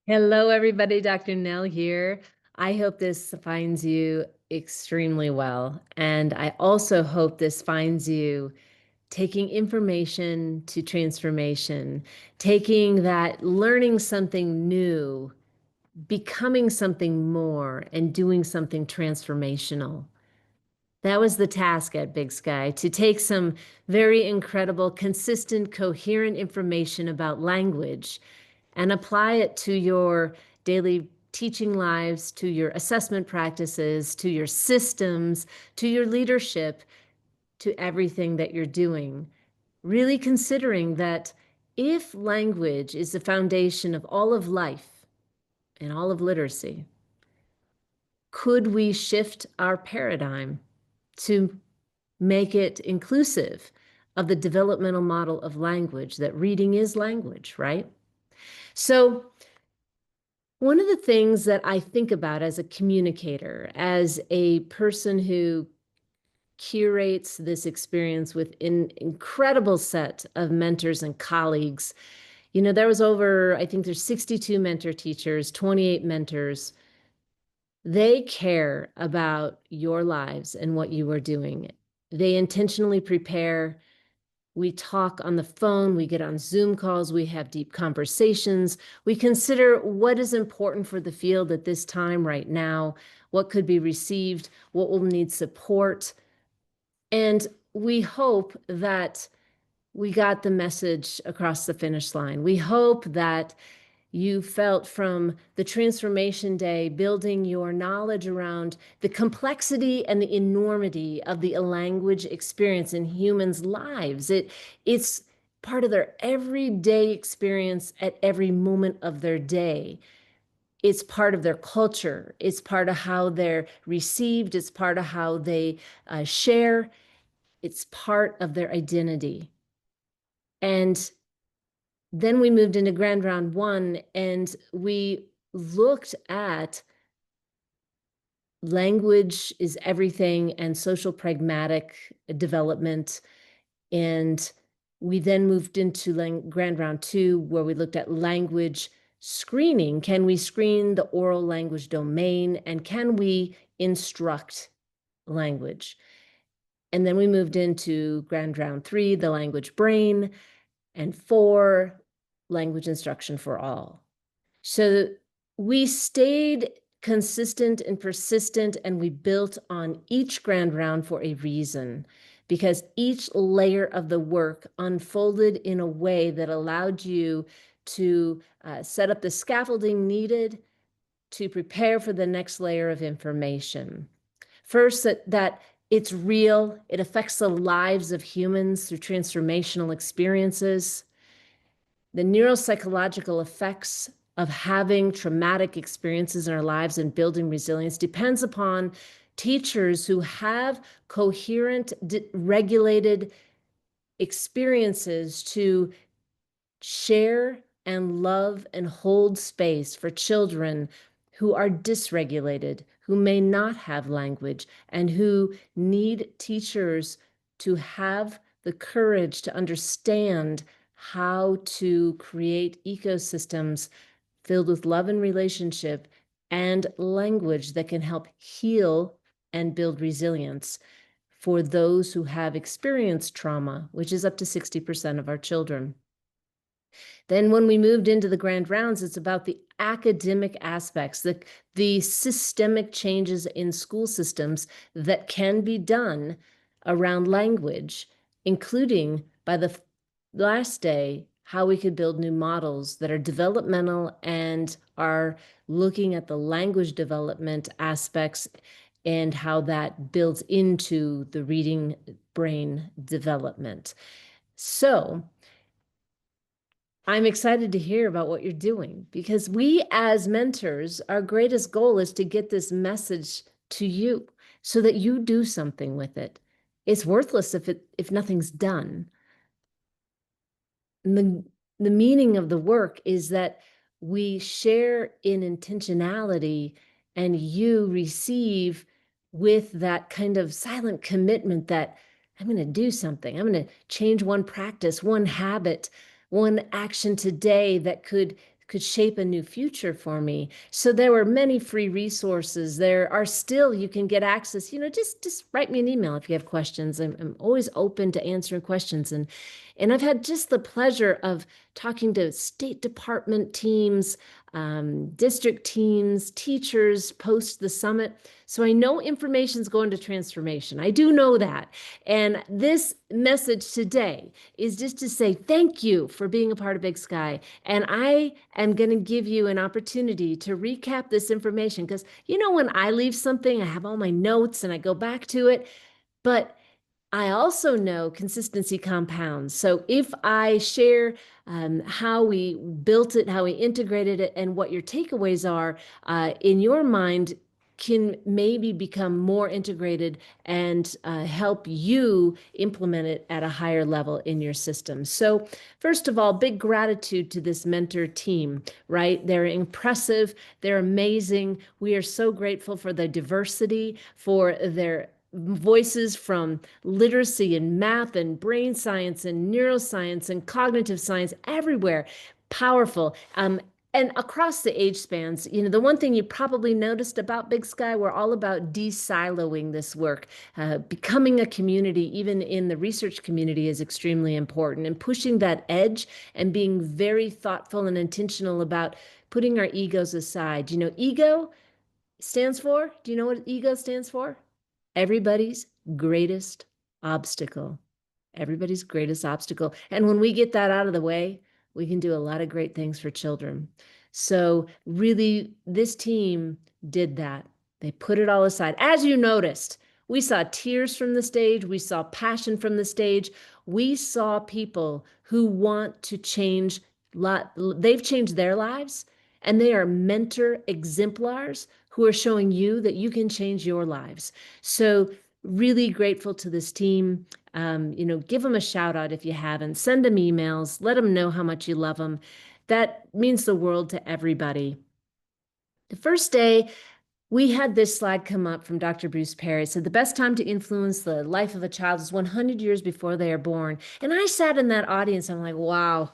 Hello, everybody. Dr. Nell here. I hope this finds you extremely well. And I also hope this finds you taking information to transformation, taking that, learning something new, becoming something more, and doing something transformational. That was the task at Big Sky, to take some very incredible, consistent, coherent information about language and apply it to your daily teaching lives, to your assessment practices, to your systems, to your leadership, to everything that you're doing. Really considering that if language is the foundation of all of life and all of literacy, could we shift our paradigm to make it inclusive of the developmental model of language, that reading is language, right? So one of the things that I think about as a communicator, as a person who curates this experience with an incredible set of mentors and colleagues, there was I think there's 62 mentor teachers, 28 mentors. They care about your lives and what you are doing. They intentionally prepare. We talk on the phone, we get on Zoom calls, we have deep conversations. We consider what is important for the field at this time right now, what could be received, what will need support. And we hope that we got the message across the finish line. We hope that you felt from the Transformation Day building your knowledge around the complexity and the enormity of the language experience in humans' lives. It's part of their everyday experience at every moment of their day. It's part of their culture. It's part of how they're received. It's part of how they share. It's part of their identity. And then we moved into Grand Round 1 and we looked at language is everything and social pragmatic development. And we then moved into Grand Round 2, where we looked at language screening. Can we screen the oral language domain, and can we instruct language? And then we moved into Grand Round 3, the language brain, and 4, language instruction for all. So we stayed consistent and persistent, and we built on each grand round for a reason, because each layer of the work unfolded in a way that allowed you to set up the scaffolding needed to prepare for the next layer of information. First, that it's real, it affects the lives of humans through transformational experiences. The neuropsychological effects of having traumatic experiences in our lives and building resilience depends upon teachers who have coherent, regulated experiences to share and love and hold space for children who are dysregulated, who may not have language, and who need teachers to have the courage to understand how to create ecosystems filled with love and relationship and language that can help heal and build resilience for those who have experienced trauma, which is up to 60% of our children. Then when we moved into the grand rounds, it's about the academic aspects, the systemic changes in school systems that can be done around language, including by the last day, how we could build new models that are developmental and are looking at the language development aspects and how that builds into the reading brain development. So I'm excited to hear about what you're doing, because we as mentors, our greatest goal is to get this message to you so that you do something with it. It's worthless if nothing's done. The meaning of the work is that we share in intentionality and you receive with that kind of silent commitment that I'm going to do something. I'm going to change one practice, one habit, one action today that could could shape a new future for me. So there were many free resources. There are still, you can get access, just write me an email if you have questions. I'm always open to answering questions. And I've had just the pleasure of talking to State Department teams, district teams, teachers post the summit. So I know information's going to transformation. I do know that. And this message today is just to say thank you for being a part of Big Sky. And I am going to give you an opportunity to recap this information because, when I leave something, I have all my notes and I go back to it. But I also know consistency compounds. So if I share how we built it, how we integrated it, and what your takeaways are in your mind, can maybe become more integrated and help you implement it at a higher level in your system. So, first of all, big gratitude to this mentor team, right? They're impressive, they're amazing. We are so grateful for the diversity, for their voices from literacy and math and brain science and neuroscience and cognitive science everywhere. Powerful. And across the age spans, the one thing you probably noticed about Big Sky, we're all about de-siloing this work. Becoming a community, even in the research community, is extremely important. And pushing that edge and being very thoughtful and intentional about putting our egos aside. Ego stands for, do you know what ego stands for? Everybody's greatest obstacle. Everybody's greatest obstacle. And when we get that out of the way, we can do a lot of great things for children. So, really, this team did that. They put it all aside. As you noticed, we saw tears from the stage, we saw passion from the stage, we saw people who want to change. They've changed their lives, and they are mentor exemplars who are showing you that you can change your lives. So, really grateful to this team. Give them a shout out if you haven't. Send them emails. Let them know how much you love them. That means the world to everybody. The first day, we had this slide come up from Dr. Bruce Perry. It said the best time to influence the life of a child is 100 years before they are born. And I sat in that audience. I'm like, wow,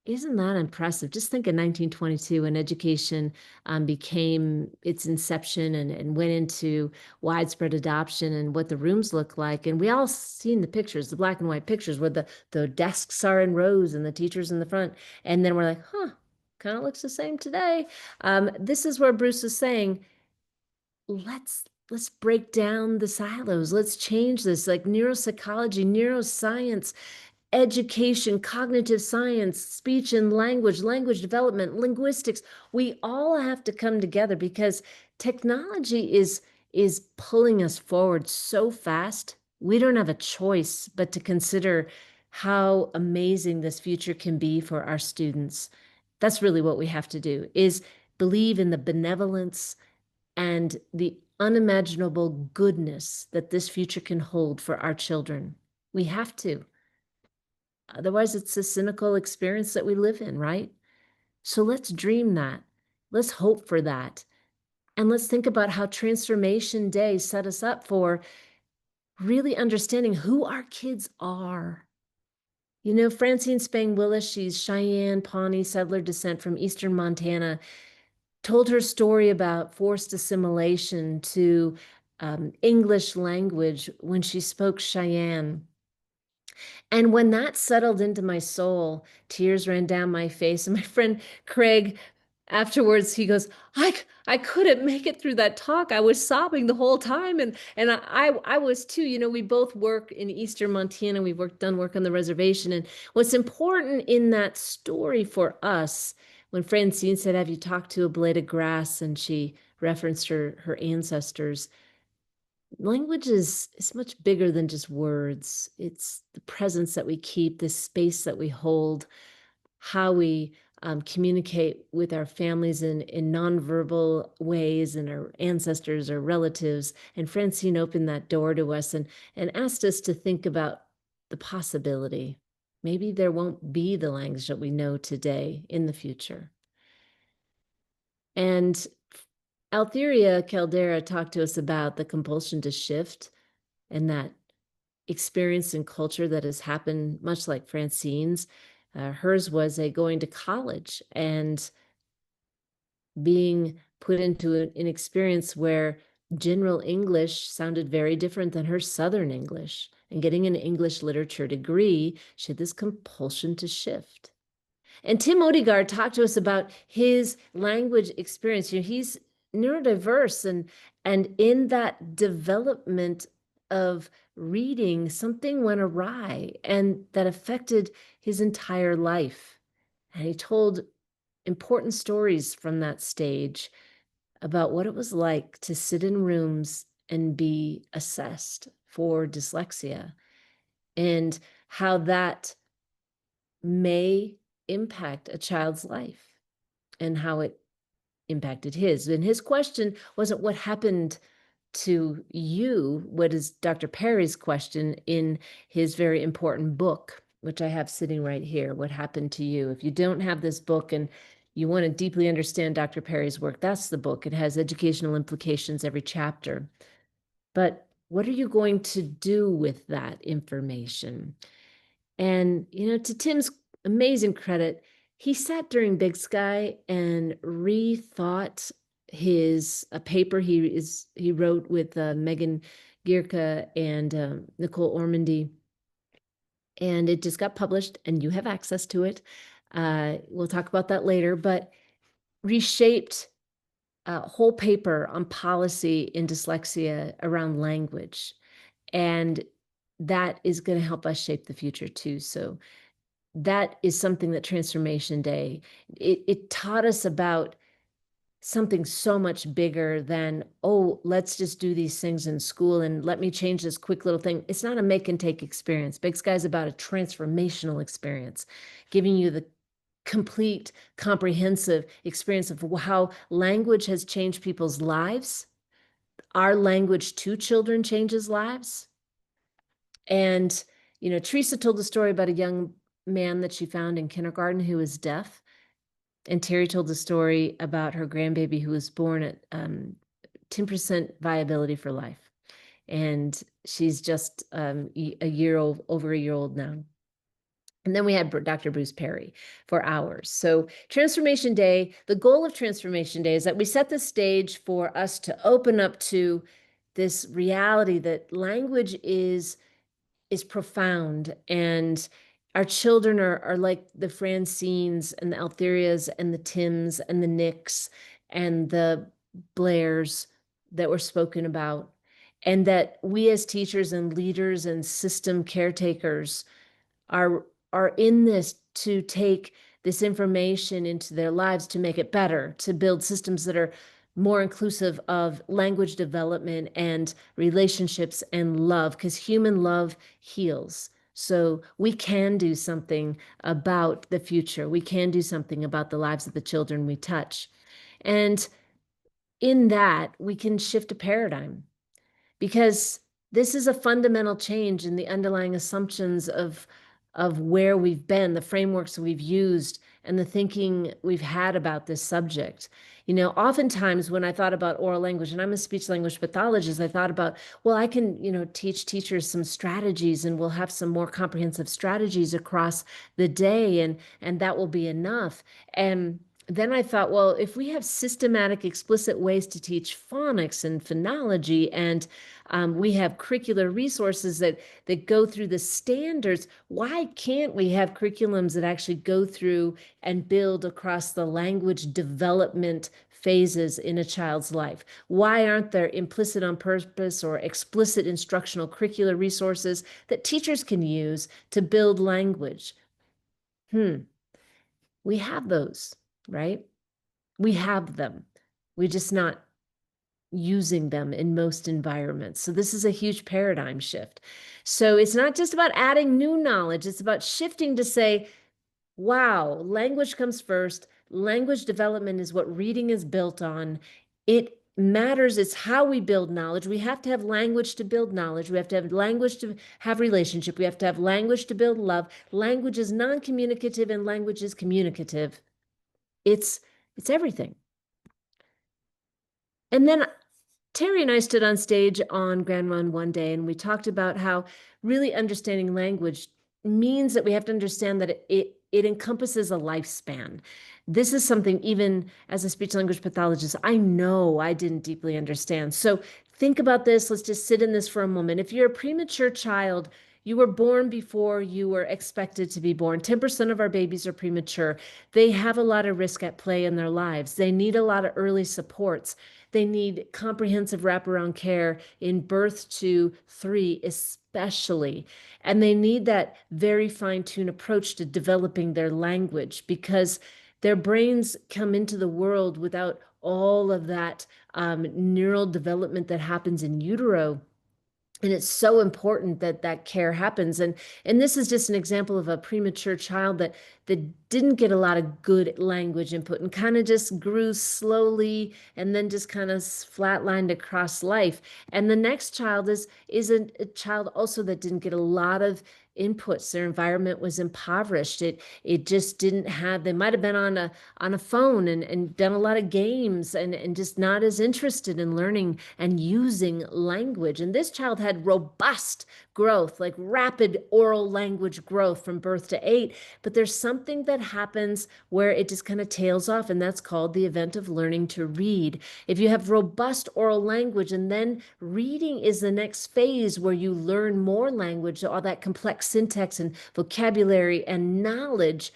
isn't that impressive? Just think of 1922 when education became its inception and went into widespread adoption and what the rooms look like. And we all seen the pictures, the black and white pictures where the desks are in rows and the teachers in the front. And then we're like, kind of looks the same today. This is where Bruce is saying, let's break down the silos. Let's change this, like neuropsychology, neuroscience, education, cognitive science, speech and language development, linguistics. We all have to come together because technology is pulling us forward so fast. We don't have a choice but to consider how amazing this future can be for our students. That's really what we have to do, is believe in the benevolence and the unimaginable goodness that this future can hold for our children. We have to. Otherwise, it's a cynical experience that we live in, right? So let's dream that. Let's hope for that. And let's think about how Transformation Day set us up for really understanding who our kids are. Francine Spang Willis, she's Cheyenne, Pawnee settler descent from eastern Montana, told her story about forced assimilation to English language when she spoke Cheyenne. And when that settled into my soul, tears ran down my face. And my friend Craig, afterwards, he goes, I couldn't make it through that talk. I was sobbing the whole time. And I was too. We both work in Eastern Montana. We've done work on the reservation. And what's important in that story for us, when Francine said, have you talked to a blade of grass? And she referenced her ancestors. Language is much bigger than just words. It's the presence that we keep, the space that we hold, how we communicate with our families in nonverbal ways and our ancestors or relatives. And Francine opened that door to us and asked us to think about the possibility. Maybe there won't be the language that we know today in the future. And Altheria Caldera talked to us about the compulsion to shift and that experience and culture that has happened much like Francine's. Hers was a going to college and being put into an experience where general English sounded very different than her Southern English. And getting an English literature degree, she had this compulsion to shift. And Tim Odegaard talked to us about his language experience. He's neurodiverse, and in that development of reading, something went awry, and that affected his entire life. And he told important stories from that stage about what it was like to sit in rooms and be assessed for dyslexia, and how that may impact a child's life and how it impacted his. And his question wasn't what happened to you, what is Dr. Perry's question in his very important book, which I have sitting right here, What Happened to You. If you don't have this book and you want to deeply understand Dr. Perry's work, that's the book. It has educational implications every chapter. But what are you going to do with that information? And, to Tim's amazing credit, he sat during Big Sky and rethought a paper he wrote with Megan Gierke and Nicole Ormandy, and it just got published, and you have access to it. We'll talk about that later, but reshaped a whole paper on policy in dyslexia around language, and that is going to help us shape the future too. So that is something that Transformation Day, it taught us about something so much bigger than, oh, let's just do these things in school and let me change this quick little thing. It's not a make and take experience. Big Sky is about a transformational experience, giving you the complete, comprehensive experience of how language has changed people's lives. Our language to children changes lives. And, Teresa told a story about a young man that she found in kindergarten who was deaf. And Terry told the story about her grandbaby who was born at 10% viability for life. And she's just over a year old now. And then we had Dr. Bruce Perry for hours. So Transformation Day, the goal of Transformation Day is that we set the stage for us to open up to this reality that language is profound, and our children are like the Francines and the Altherias and the Tims and the Nicks and the Blairs that were spoken about, and that we as teachers and leaders and system caretakers are in this to take this information into their lives to make it better, to build systems that are more inclusive of language development and relationships and love, because human love heals. So we can do something about the future. We can do something about the lives of the children we touch. And in that, we can shift a paradigm, because this is a fundamental change in the underlying assumptions of where we've been, the frameworks we've used, and the thinking we've had about this subject. Oftentimes when I thought about oral language, and I'm a speech language pathologist, I thought about, well, I can, teach teachers some strategies, and we'll have some more comprehensive strategies across the day, and that will be enough. And then I thought, well, if we have systematic, explicit ways to teach phonics and phonology, and we have curricular resources that go through the standards, why can't we have curriculums that actually go through and build across the language development phases in a child's life? Why aren't there implicit on purpose or explicit instructional curricular resources that teachers can use to build language? We have those, right? We have them. We're just not using them in most environments. So this is a huge paradigm shift. So it's not just about adding new knowledge. It's about shifting to say, wow, language comes first. Language development is what reading is built on. It matters. It's how we build knowledge. We have to have language to build knowledge. We have to have language to have relationship. We have to have language to build love. Language is non-communicative and language is communicative. It's everything. And then Terry and I stood on stage on Grand Run one day, and we talked about how really understanding language means that we have to understand that it encompasses a lifespan. This is something, even as a speech language pathologist, I know I didn't deeply understand. So think about this. Let's just sit in this for a moment. If you're a premature child, you were born before you were expected to be born. 10% of our babies are premature. They have a lot of risk at play in their lives. They need a lot of early supports. They need comprehensive wraparound care in birth to 3, especially. And they need that very fine-tuned approach to developing their language, because their brains come into the world without all of that neural development that happens in utero. And it's so important that that care happens. And this is just an example of a premature child that didn't get a lot of good language input and kind of just grew slowly and then just kind of flatlined across life. And the next child is a child also that didn't get a lot of inputs. Their environment was impoverished. It just didn't have, they might have been on a phone and done a lot of games and just not as interested in learning and using language. And this child had robust growth, like rapid oral language growth from birth to 8. But there's something that happens where it just kind of tails off, and that's called the event of learning to read. If you have robust oral language, and then reading is the next phase where you learn more language, all that complex syntax and vocabulary and knowledge.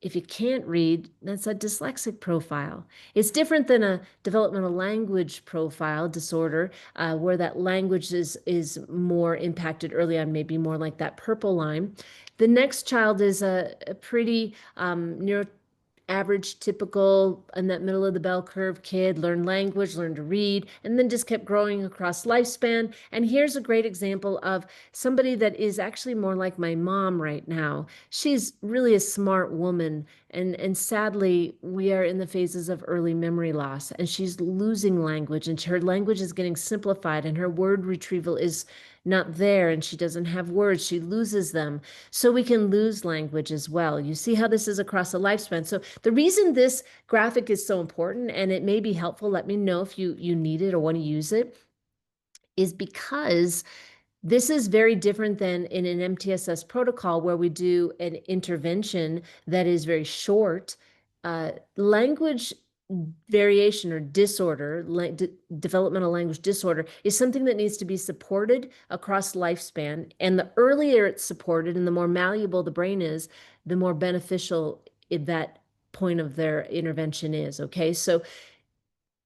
If you can't read, that's a dyslexic profile. It's different than a developmental language profile disorder, where that language is more impacted early on, maybe more like that purple line. The next child is a pretty neuro average, typical, in that middle of the bell curve kid, learned language, learned to read, and then just kept growing across lifespan. And here's a great example of somebody that is actually more like my mom right now. She's really a smart woman. And sadly, we are in the phases of early memory loss, and she's losing language, and her language is getting simplified, and her word retrieval is not there, and she doesn't have words. She loses them. So we can lose language as well. You see how this is across a lifespan. So the reason this graphic is so important, and it may be helpful, let me know if you need it or want to use it, is because this is very different than in an MTSS protocol where we do an intervention that is very short. Language variation or disorder, developmental language disorder, is something that needs to be supported across lifespan. And the earlier it's supported and the more malleable the brain is, the more beneficial that point of their intervention is. Okay, so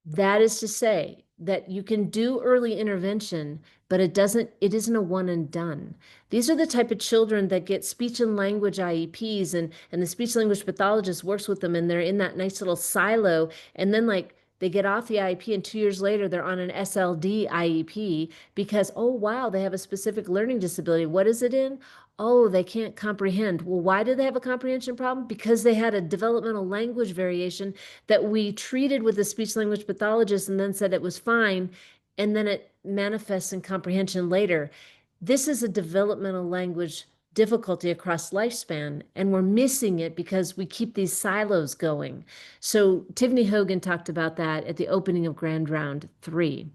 that is to say that you can do early intervention, but it isn't a one and done. These are the type of children that get speech and language IEPs, and the speech language pathologist works with them, and they're in that nice little silo. And then like they get off the IEP and 2 years later they're on an SLD IEP because, oh wow, they have a specific learning disability. What is it in? Oh, they can't comprehend. Well, why do they have a comprehension problem? Because they had a developmental language variation that we treated with a speech language pathologist and then said it was fine, and then it manifests in comprehension later. This is a developmental language difficulty across lifespan, and we're missing it because we keep these silos going. So Tiffany Hogan talked about that at the opening of Grand Round 3.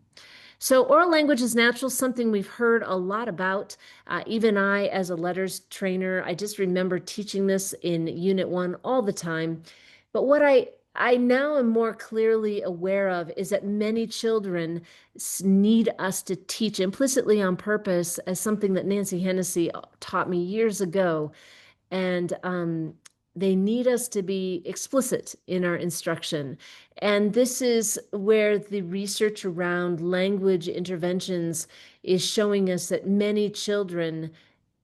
So oral language is natural, something we've heard a lot about. Even I, as a letters trainer, I just remember teaching this in Unit 1 all the time. But what I now am more clearly aware of is that many children need us to teach implicitly on purpose, as something that Nancy Hennessy taught me years ago. And they need us to be explicit in our instruction. And this is where the research around language interventions is showing us that many children,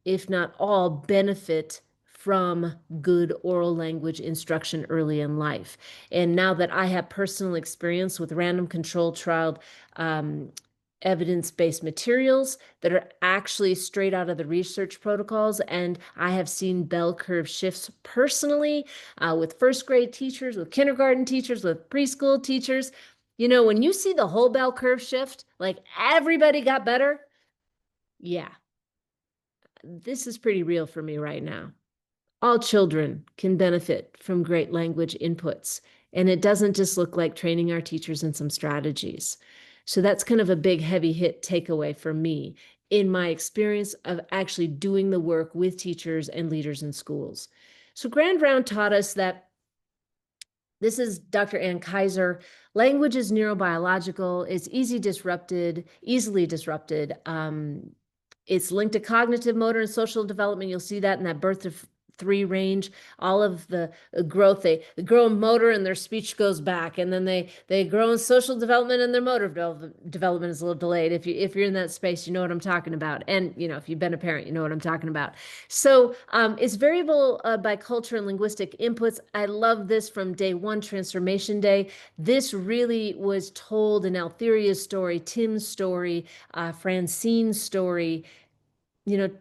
if not all, benefit from good oral language instruction early in life. And now that I have personal experience with random controlled trial evidence-based materials that are actually straight out of the research protocols, and I have seen bell curve shifts personally with first grade teachers, with kindergarten teachers, with preschool teachers. You know, when you see the whole bell curve shift, like everybody got better, yeah, this is pretty real for me right now. All children can benefit from great language inputs, and it doesn't just look like training our teachers in some strategies. So that's kind of a big, heavy hit takeaway for me in my experience of actually doing the work with teachers and leaders in schools. So Grand Round taught us that this is Dr. Ann Kaiser. Language is neurobiological. It's easily disrupted. It's linked to cognitive, motor, and social development. You'll see that in that birth to three range. All of the growth, they grow in motor and their speech goes back, and then they grow in social development and their motor development is a little delayed. If you're in that space, you know what I'm talking about, and if you've been a parent, you know what I'm talking about. So it's variable by culture and linguistic inputs. I love this from day one, Transformation Day. This really was told in Altheria's story, Tim's story, Francine's story,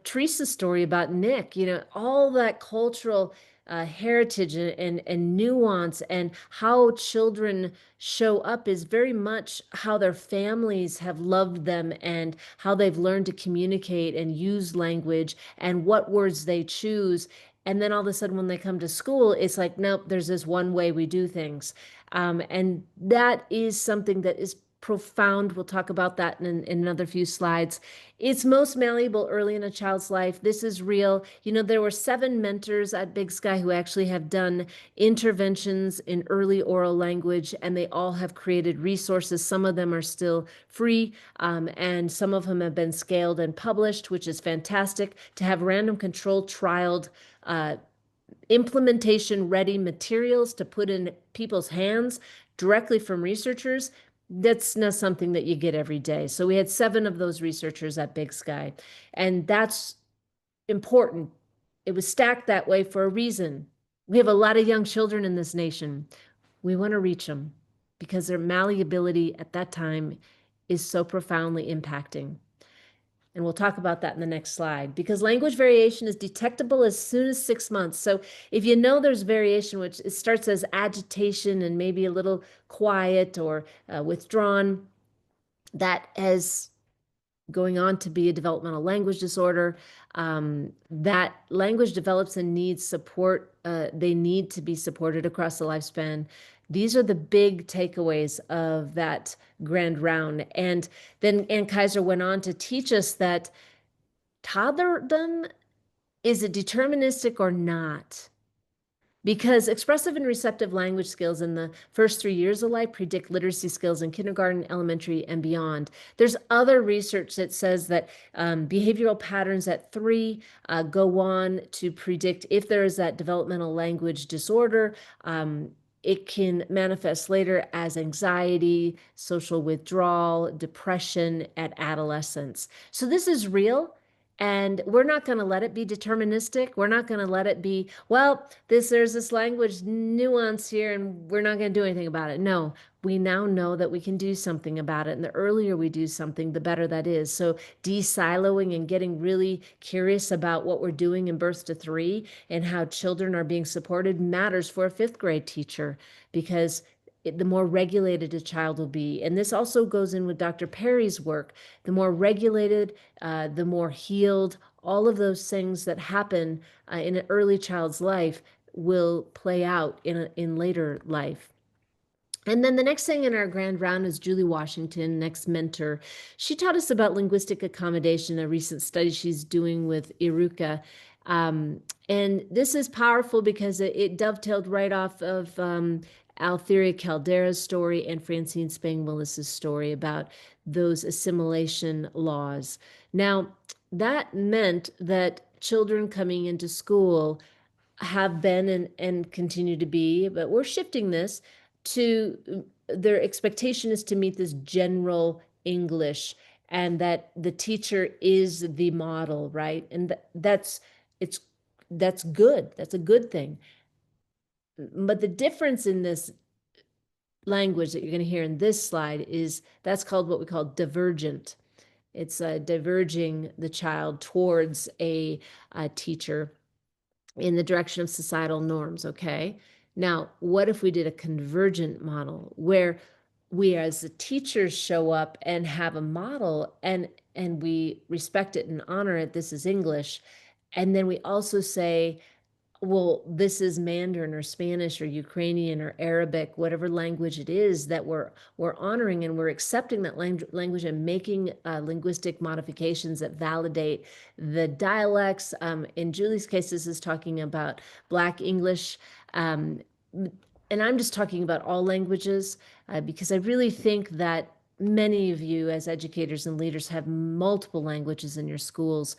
Teresa's story about Nick, all that cultural heritage and nuance and how children show up is very much how their families have loved them and how they've learned to communicate and use language and what words they choose. And then all of a sudden, when they come to school, it's like, nope, there's this one way we do things. And that is something that is profound. We'll talk about that in another few slides. It's most malleable early in a child's life. This is real. There were 7 mentors at Big Sky who actually have done interventions in early oral language, and they all have created resources. Some of them are still free, and some of them have been scaled and published, which is fantastic. To have random control trialed implementation ready materials to put in people's hands directly from researchers, that's not something that you get every day. So we had 7 of those researchers at Big Sky, and that's important. It was stacked that way for a reason. We have a lot of young children in this nation. We want to reach them because their malleability at that time is so profoundly impacting. And we'll talk about that in the next slide, because language variation is detectable as soon as 6 months. So if there's variation, which it starts as agitation and maybe a little quiet or withdrawn, that is going on to be a developmental language disorder. That language develops and needs support. They need to be supported across the lifespan. These are the big takeaways of that grand round. And then Ann Kaiser went on to teach us that toddlerdom, is it deterministic or not? Because expressive and receptive language skills in the first 3 years of life predict literacy skills in kindergarten, elementary, and beyond. There's other research that says that behavioral patterns at 3 go on to predict if there is that developmental language disorder. It can manifest later as anxiety, social withdrawal, depression at adolescence. So this is real. And we're not going to let it be deterministic. We're not going to let it be, well, there's this language nuance here and we're not going to do anything about it. No, we now know that we can do something about it. And the earlier we do something, the better that is. So de-siloing and getting really curious about what we're doing in birth to 3 and how children are being supported matters for a 5th grade teacher, because the more regulated a child will be. And this also goes in with Dr. Perry's work. The more regulated, the more healed, all of those things that happen in an early child's life will play out in later life. And then the next thing in our grand round is Julie Washington, next mentor. She taught us about linguistic accommodation, a recent study she's doing with Iruka. And this is powerful because it dovetailed right off of Altheria Caldera's story and Francine Spang-Willis's story about those assimilation laws. Now, that meant that children coming into school have been and continue to be, but we're shifting this to their expectation is to meet this general English, and that the teacher is the model, right? And that's good. That's a good thing. But the difference in this language that you're going to hear in this slide is that's called what we call divergent. It's diverging the child towards a teacher in the direction of societal norms, okay? Now, what if we did a convergent model where we as the teachers show up and have a model and we respect it and honor it, this is English, and then we also say, well, this is Mandarin or Spanish or Ukrainian or Arabic, whatever language it is that we're honoring, and we're accepting that language and making linguistic modifications that validate the dialects. In Julie's case, this is talking about Black English. Um, and I'm just talking about all languages because I really think that many of you as educators and leaders have multiple languages in your schools.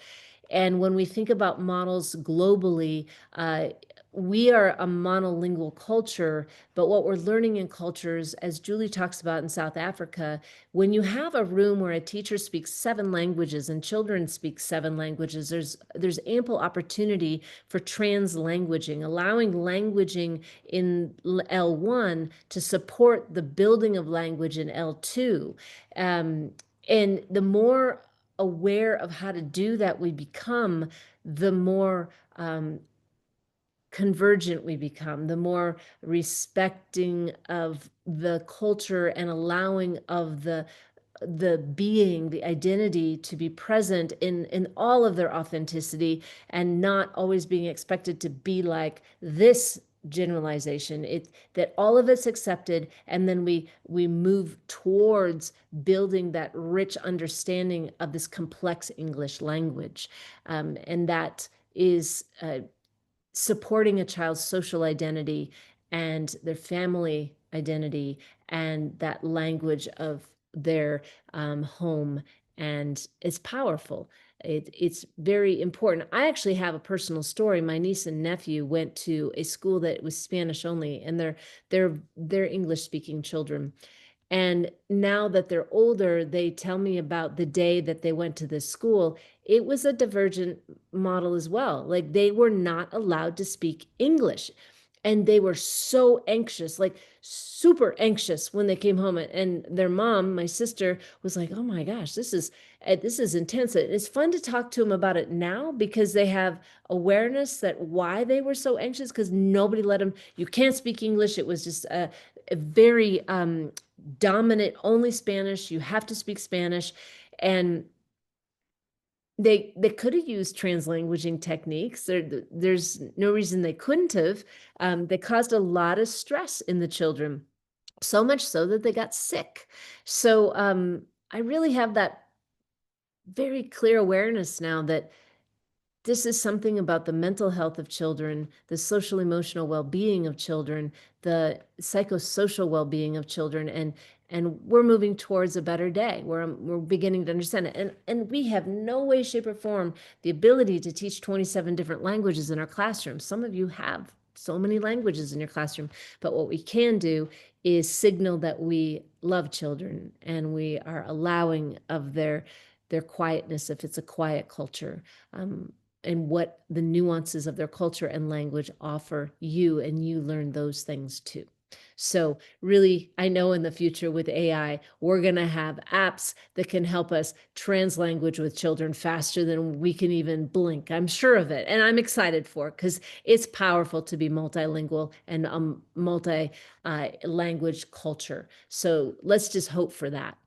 And when we think about models globally, uh, we are a monolingual culture, but what we're learning in cultures, as Julie talks about in South Africa, when you have a room where a teacher speaks 7 languages and children speak 7 languages, there's ample opportunity for translanguaging, allowing languaging in L1 to support the building of language in L2. And the more aware of how to do that we become, the more convergent we become, the more respecting of the culture and allowing of the being, the identity to be present in all of their authenticity, and not always being expected to be like this generalization. It that all of it's accepted, and then we move towards building that rich understanding of this complex English language, and that is supporting a child's social identity and their family identity and that language of their home. And it's powerful. It's very important. I actually have a personal story. My niece and nephew went to a school that was Spanish only, and they're English speaking children. And now that they're older, they tell me about the day that they went to this school. It was a divergent model as well. Like, they were not allowed to speak English. And they were so anxious, like super anxious when they came home. And their mom, my sister, was like, "Oh my gosh, this is intense." It's fun to talk to them about it now because they have awareness that why they were so anxious, because nobody let them. You can't speak English. It was just a very dominant, only Spanish. You have to speak Spanish. And they could have used translanguaging techniques. There's no reason they couldn't have. They caused a lot of stress in the children, so much so that they got sick. So I really have that very clear awareness now that this is something about the mental health of children, the social emotional well-being of children, the psychosocial well-being of children, and we're moving towards a better day. We're beginning to understand it, and we have no way, shape, or form the ability to teach 27 different languages in our classroom. Some of you have so many languages in your classroom, but what we can do is signal that we love children and we are allowing of their quietness if it's a quiet culture. And what the nuances of their culture and language offer you, and you learn those things too. So really, I know in the future with AI, we're going to have apps that can help us translanguage with children faster than we can even blink. I'm sure of it. And I'm excited for it because it's powerful to be multilingual and multi language culture. So let's just hope for that.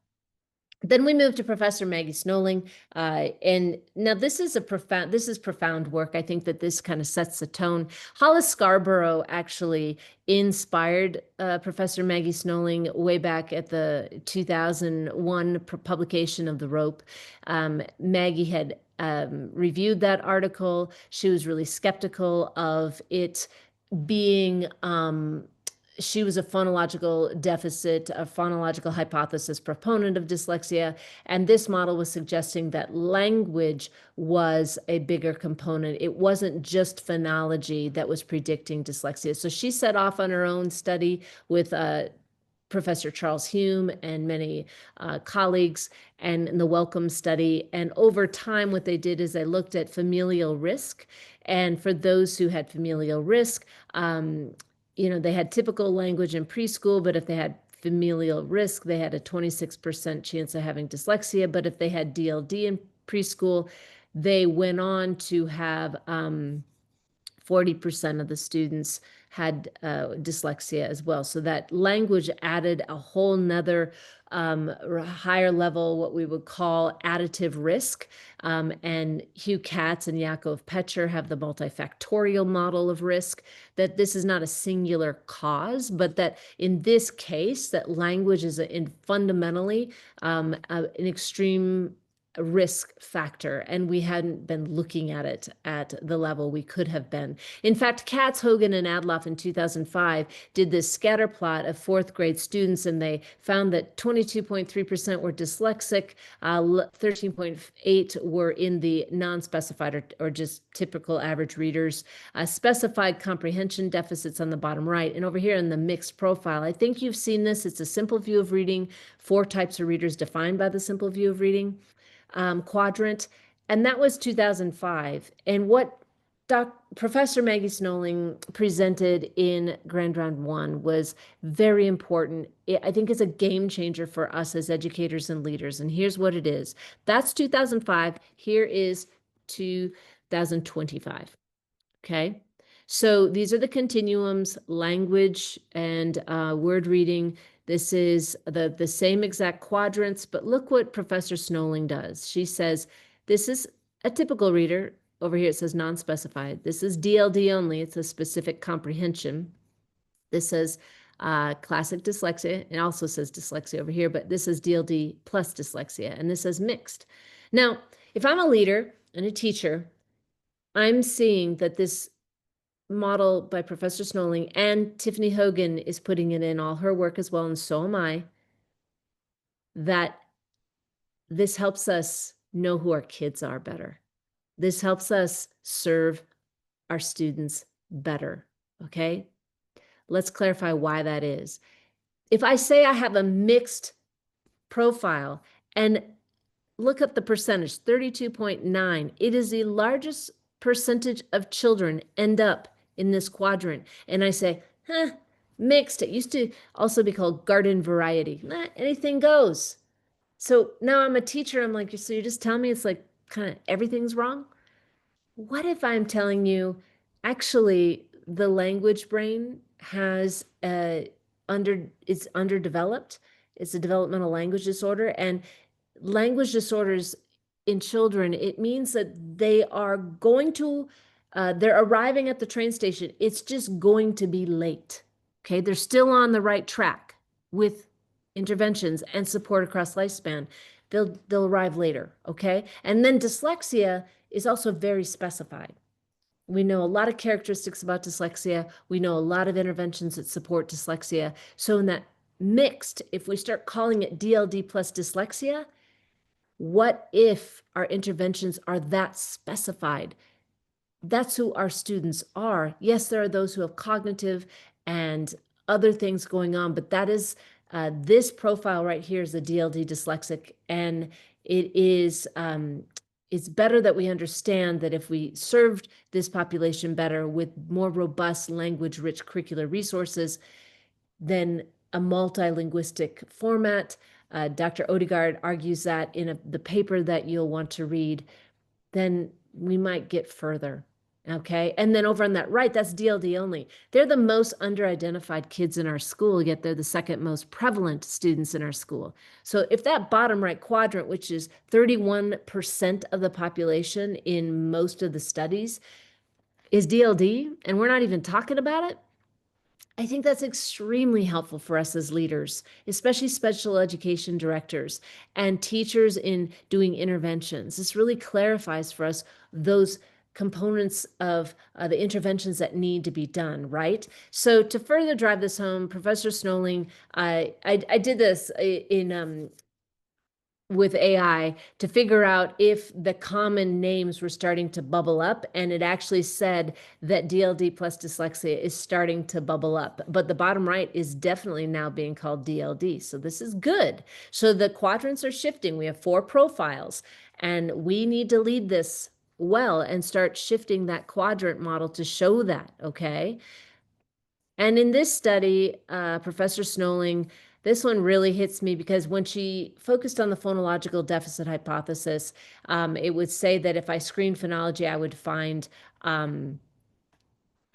Then we moved to Professor Maggie Snolling, and now this is profound work. I think that this kind of sets the tone. Hollis Scarborough actually inspired Professor Maggie Snolling way back at the 2001 publication of The Rope. Maggie had reviewed that article. She was really skeptical of it being she was a phonological deficit, a phonological hypothesis proponent of dyslexia, and this model was suggesting that language was a bigger component. It wasn't just phonology that was predicting dyslexia. So she set off on her own study with Professor Charles Hume and many colleagues, and in the Wellcome study. And over time, what they did is they looked at familial risk. And for those who had familial risk, they had typical language in preschool, but if they had familial risk, they had a 26% chance of having dyslexia. But if they had DLD in preschool, they went on to have 40% of the students had dyslexia as well. So that language added a whole nother higher level, what we would call additive risk. And Hugh Katz and Yakov Petcher have the multifactorial model of risk, that this is not a singular cause, but that in this case, that language is fundamentally an extreme risk factor, and we hadn't been looking at it at the level we could have been. In fact, Katz, Hogan, and Adloff in 2005 did this scatter plot of fourth grade students, and they found that 22.3% were dyslexic, 13.8 were in the non-specified or just typical average readers, specified comprehension deficits on the bottom right, and over here in the mixed profile. I think you've seen this. It's a simple view of reading, 4 types of readers defined by the simple view of reading quadrant, and that was 2005. And what Professor Maggie Snolling presented in Grand Round 1 was very important. I think it's a game changer for us as educators and leaders. And here's what it is. That's 2005. Here is 2025. Okay. So these are the continuums, language and word reading. This is the same exact quadrants, but look what Professor Snolling does. She says, this is a typical reader. Over here it says non-specified. This is DLD only. It's a specific comprehension. This says classic dyslexia. It also says dyslexia over here, but this is DLD plus dyslexia, and this says mixed. Now, if I'm a leader and a teacher, I'm seeing that this model by Professor Snolling, and Tiffany Hogan is putting it in all her work as well, and so am I, that this helps us know who our kids are better. This helps us serve our students better, okay? Let's clarify why that is. If I say I have a mixed profile, and look up the percentage, 32.9, it is the largest percentage of children end up in this quadrant. And I say, mixed. It used to also be called garden variety. Anything goes. So now I'm a teacher. I'm like, so you're just telling me it's like kind of everything's wrong? What if I'm telling you, actually, the language brain has it's underdeveloped. It's a developmental language disorder, and language disorders in children, it means that they are going to, they're arriving at the train station. It's just going to be late. Okay, they're still on the right track with interventions and support across lifespan. They'll arrive later. Okay, and then dyslexia is also very specified. We know a lot of characteristics about dyslexia. We know a lot of interventions that support dyslexia. So in that mixed, if we start calling it DLD plus dyslexia, what if our interventions are that specified? That's who our students are. Yes, there are those who have cognitive and other things going on, but that is this profile right here is a DLD dyslexic, and it is it's better that we understand that if we served this population better with more robust language-rich curricular resources, then a multilinguistic format. Dr. Odegaard argues that in the paper that you'll want to read, then we might get further. Okay. And then over on that right, that's DLD only. They're the most underidentified kids in our school, yet they're the second most prevalent students in our school. So if that bottom right quadrant, which is 31% of the population in most of the studies, is DLD, and we're not even talking about it, I think that's extremely helpful for us as leaders, especially special education directors and teachers in doing interventions. This really clarifies for us those components of the interventions that need to be done, right? So to further drive this home, Professor Snolling, I did this in with AI to figure out if the common names were starting to bubble up, and it actually said that DLD plus dyslexia is starting to bubble up, but the bottom right is definitely now being called DLD. So this is good. So the quadrants are shifting. We have 4 profiles, and we need to lead this well and start shifting that quadrant model to show that, okay? And in this study, Professor Snolling, this one really hits me because when she focused on the phonological deficit hypothesis, it would say that if I screened phonology, I would find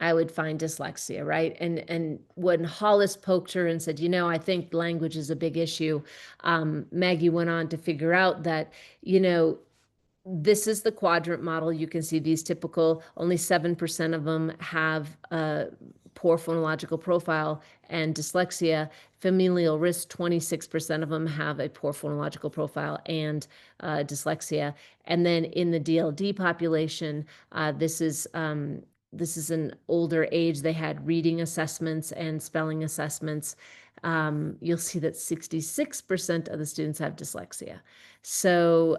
I would find dyslexia, right? And when Hollis poked her and said, I think language is a big issue, Maggie went on to figure out that, you know, this is the quadrant model. You can see these typical, only 7% of them have a poor phonological profile and dyslexia. Familial risk, 26% of them have a poor phonological profile and dyslexia. And then in the DLD population, this is an older age. They had reading assessments and spelling assessments. You'll see that 66% of the students have dyslexia. So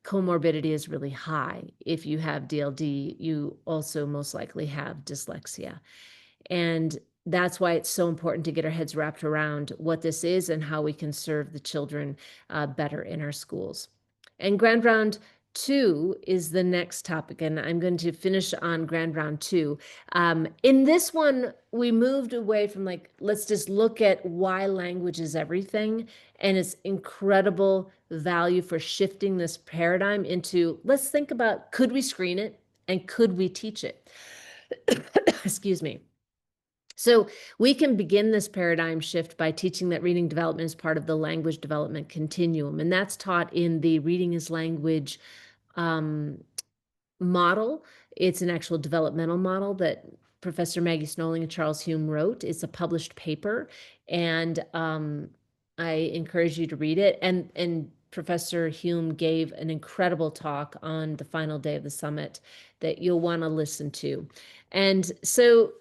comorbidity is really high. If you have DLD, you also most likely have dyslexia. And that's why it's so important to get our heads wrapped around what this is and how we can serve the children better in our schools. And Grand Round 2 is the next topic, and I'm going to finish on Grand Round 2. In this one, we moved away from let's just look at why language is everything and its incredible value for shifting this paradigm into, let's think about, could we screen it and could we teach it? Excuse me. So we can begin this paradigm shift by teaching that reading development is part of the language development continuum. And that's taught in the Reading as Language model. It's an actual developmental model that Professor Maggie Snolling and Charles Hume wrote. It's a published paper, and I encourage you to read it. And Professor Hume gave an incredible talk on the final day of the summit that you'll want to listen to. And so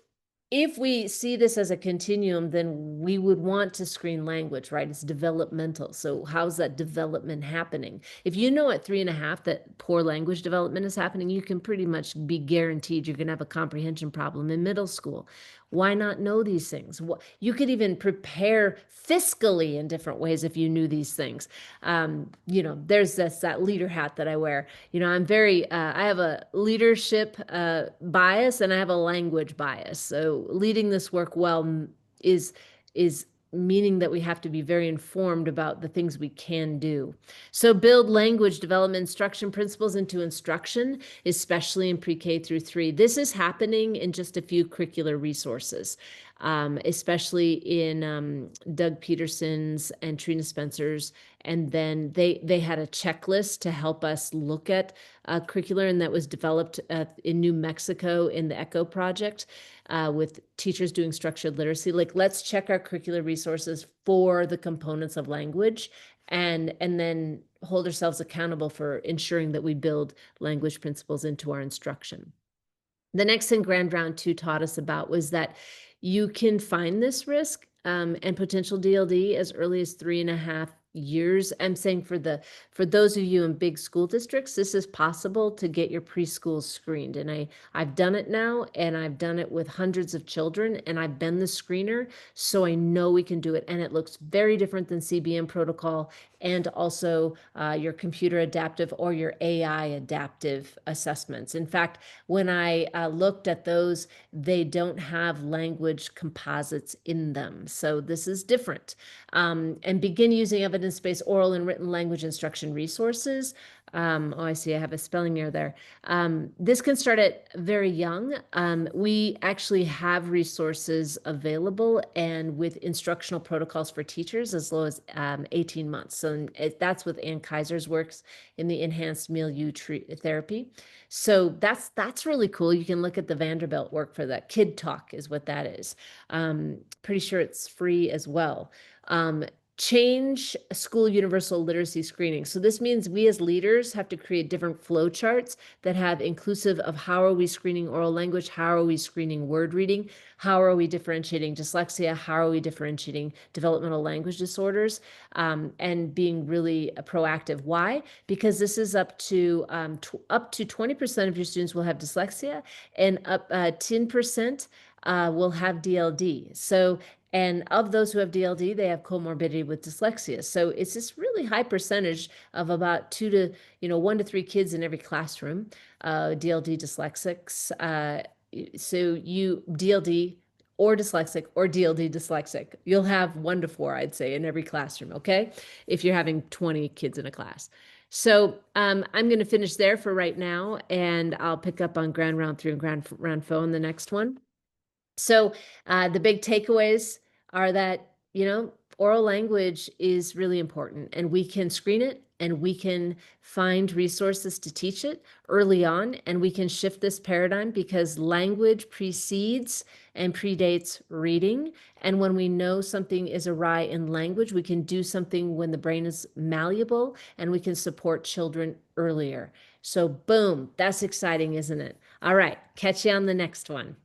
if we see this as a continuum, then we would want to screen language, right? It's developmental. So how's that development happening? If you know at 3.5 that poor language development is happening, you can pretty much be guaranteed you're going to have a comprehension problem in middle school. Why not know these things? You could even prepare fiscally in different ways if you knew these things. There's that leader hat that I wear. I'm very, I have a leadership bias and I have a language bias. So leading this work well is meaning that we have to be very informed about the things we can do. So build language development instruction principles into instruction, especially in pre-K through 3. This is happening in just a few curricular resources, especially in Doug Peterson's and Trina Spencer's. And then they had a checklist to help us look at curricular, and that was developed in New Mexico in the ECHO project. With teachers doing structured literacy, let's check our curricular resources for the components of language, and then hold ourselves accountable for ensuring that we build language principles into our instruction. The next thing Grand Round 2 taught us about was that you can find this risk and potential DLD as early as 3.5 years. I'm saying for those of you in big school districts, this is possible to get your preschool screened. And I've done it now, and I've done it with hundreds of children, and I've been the screener, so I know we can do it. And it looks very different than CBM protocol, and also your computer adaptive or your AI adaptive assessments. In fact, when I looked at those, they don't have language composites in them. So this is different. And begin using evidence-based oral and written language instruction resources. I see I have a spelling error there. This can start at very young. We actually have resources available and with instructional protocols for teachers as low as 18 months. So that's with Ann Kaiser's works in the enhanced milieu therapy. So that's really cool. You can look at the Vanderbilt work for that. Kid Talk is what that is. Pretty sure it's free as well. Change school universal literacy screening. So this means we as leaders have to create different flow charts that have inclusive of how are we screening oral language, how are we screening word reading, how are we differentiating dyslexia, how are we differentiating developmental language disorders, and being really proactive. Why? Because this is up to 20% of your students will have dyslexia, and up 10% will have DLD. So, and of those who have DLD, they have comorbidity with dyslexia. So it's this really high percentage of about 1 to 3 kids in every classroom, DLD dyslexics. So you DLD or dyslexic or DLD dyslexic, you'll have 1 to 4, I'd say, in every classroom, okay? If you're having 20 kids in a class. So I'm going to finish there for right now, and I'll pick up on ground round 3 and ground round 4 in the next one. So the big takeaways are that, oral language is really important, and we can screen it and we can find resources to teach it early on, and we can shift this paradigm because language precedes and predates reading. And when we know something is awry in language, we can do something when the brain is malleable, and we can support children earlier. So boom, that's exciting, isn't it? All right, catch you on the next one.